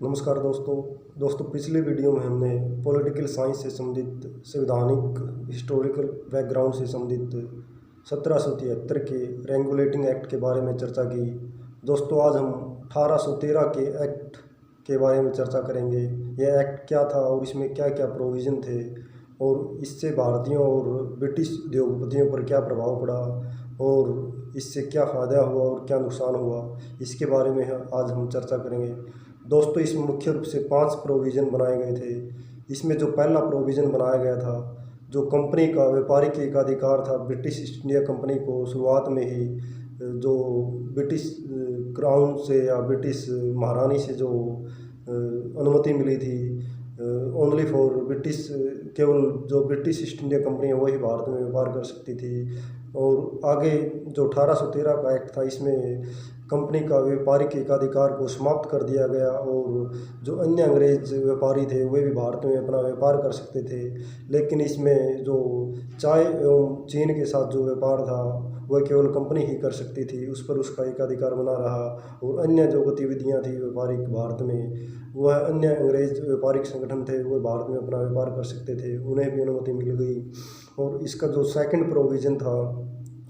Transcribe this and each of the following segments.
नमस्कार दोस्तों पिछले वीडियो में हमने पॉलिटिकल साइंस से संबंधित संवैधानिक हिस्टोरिकल बैकग्राउंड से संबंधित 1773 के रेगुलेटिंग एक्ट के बारे में चर्चा की। दोस्तों आज हम 1813 के एक्ट के बारे में चर्चा करेंगे। यह एक्ट क्या था और इसमें क्या क्या प्रोविज़न थे और इससे भारतीयों और ब्रिटिश उद्योगपतियों पर क्या प्रभाव पड़ा और इससे क्या फ़ायदा हुआ और क्या नुकसान हुआ, इसके बारे में आज हम चर्चा करेंगे। दोस्तों इसमें मुख्य रूप से 5 प्रोविज़न बनाए गए थे। इसमें जो पहला प्रोविज़न बनाया गया था, जो कंपनी का व्यापारिक एकाधिकार था ब्रिटिश ईस्ट इंडिया कंपनी को शुरुआत में ही जो ब्रिटिश क्राउन से या ब्रिटिश महारानी से जो अनुमति मिली थी ओनली फॉर ब्रिटिश, केवल जो ब्रिटिश ईस्ट इंडिया कंपनी है वही भारत में व्यापार कर सकती थी। और आगे जो 1813 का एक्ट था, इसमें कंपनी का व्यापारिक एकाधिकार को समाप्त कर दिया गया और जो अन्य अंग्रेज व्यापारी थे वे भी भारत में अपना व्यापार कर सकते थे। लेकिन इसमें जो चाय एवं चीन के साथ जो व्यापार था वह केवल कंपनी ही कर सकती थी, उस पर उसका एकाधिकार बना रहा। और अन्य जो गतिविधियां थी व्यापारिक भारत में, वह अन्य अंग्रेज व्यापारिक संगठन थे वह भारत में अपना व्यापार कर सकते थे, उन्हें भी अनुमति मिल गई। और इसका जो सेकंड प्रोविज़न था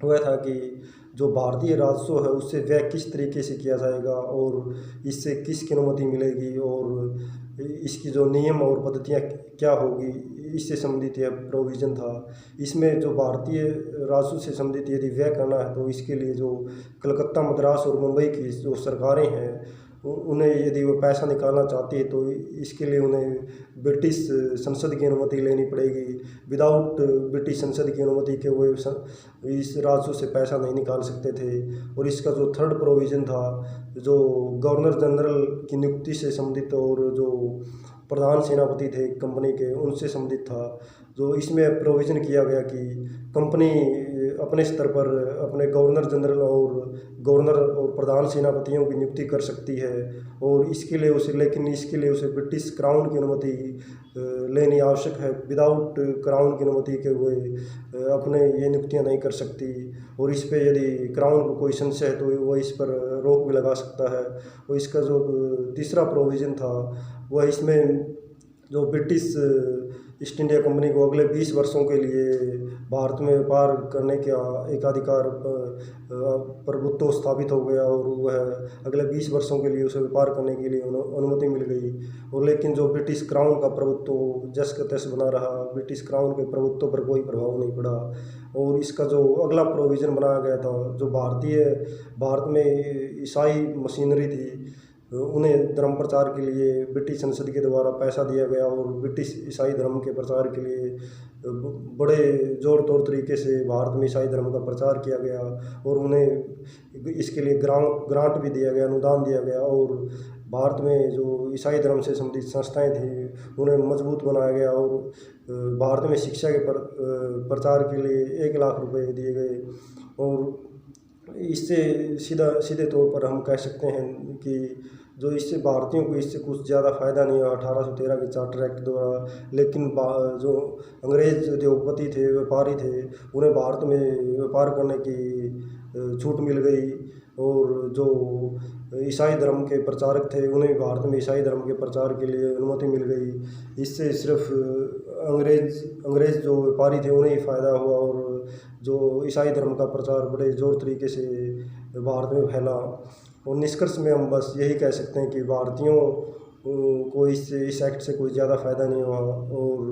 वह था कि जो भारतीय राजस्व है उससे व्यय किस तरीके से किया जाएगा और इससे किसकी अनुमति मिलेगी और इसकी जो नियम और पद्धतियाँ क्या होगी, इससे संबंधित यह प्रोविज़न था। इसमें जो भारतीय राजस्व से संबंधित यदि व्यय करना है तो इसके लिए जो कलकत्ता, मद्रास और मुंबई की जो सरकारें हैं उन्हें यदि वो पैसा निकालना चाहती है तो इसके लिए उन्हें ब्रिटिश संसद की अनुमति लेनी पड़ेगी। विदाउट ब्रिटिश संसद की अनुमति के वो इस राजस्व से पैसा नहीं निकाल सकते थे। और इसका जो थर्ड प्रोविज़न था, जो गवर्नर जनरल की नियुक्ति से संबंधित और जो प्रधान सेनापति थे कंपनी के उनसे संबंधित था, जो इसमें प्रोविज़न किया गया कि कंपनी अपने स्तर पर अपने गवर्नर जनरल और प्रधान सेनापतियों की नियुक्ति कर सकती है। और इसके लिए उसे ब्रिटिश क्राउन की अनुमति लेनी आवश्यक है। विदाउट क्राउन की अनुमति के हुए अपने ये नियुक्तियां नहीं कर सकती। और इस पे यदि क्राउन को कोई संशय है तो वह इस पर रोक भी लगा सकता है। और इसका जो तीसरा प्रोविज़न था वह इसमें जो ब्रिटिश ईस्ट इंडिया कंपनी को अगले 20 वर्षों के लिए भारत में व्यापार करने का एकाधिकार प्रभुत्व स्थापित हो गया और वह अगले 20 वर्षों के लिए उसे व्यापार करने के लिए अनुमति मिल गई। और लेकिन जो ब्रिटिश क्राउन का प्रभुत्व जस का तस बना रहा, ब्रिटिश क्राउन के प्रभुत्व पर कोई प्रभाव नहीं पड़ा। और इसका जो अगला प्रोविज़न बनाया गया था, जो भारत में ईसाई मशीनरी थी उन्हें धर्म प्रचार के लिए ब्रिटिश संसद के द्वारा पैसा दिया गया और ब्रिटिश ईसाई धर्म के प्रचार के लिए बड़े जोर तौर तरीके से भारत में ईसाई धर्म का प्रचार किया गया। और उन्हें इसके लिए ग्रांट भी दिया गया, अनुदान दिया गया। और भारत में जो ईसाई धर्म से संबंधित संस्थाएं थी उन्हें मजबूत बनाया गया और भारत में शिक्षा के प्रचार के लिए 1 लाख रुपए दिए गए। और इससे सीधे तौर पर हम कह सकते हैं कि जो इससे भारतीयों को इससे कुछ ज़्यादा फ़ायदा नहीं हुआ 1813 के चार्टर एक्ट द्वारा। लेकिन जो अंग्रेज उद्योगपति थे, व्यापारी थे, उन्हें भारत में व्यापार करने की छूट मिल गई। और जो ईसाई धर्म के प्रचारक थे उन्हें भारत में ईसाई धर्म के प्रचार के लिए अनुमति मिल गई। इससे सिर्फ अंग्रेज जो व्यापारी थे उन्हें ही फ़ायदा हुआ और जो ईसाई धर्म का प्रचार बड़े ज़ोर तरीके से भारत में फैला। और निष्कर्ष में हम बस यही कह सकते हैं कि भारतीयों को इस एक्ट से कोई ज़्यादा फ़ायदा नहीं हुआ। और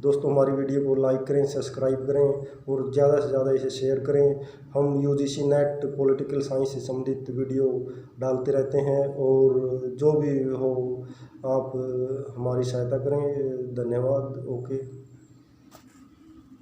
दोस्तों हमारी वीडियो को लाइक करें, सब्सक्राइब करें और ज़्यादा से ज़्यादा इसे शेयर करें। हम यूजीसी नेट पॉलिटिकल साइंस से संबंधित वीडियो डालते रहते हैं और जो भी हो आप हमारी सहायता करें। धन्यवाद। ओके।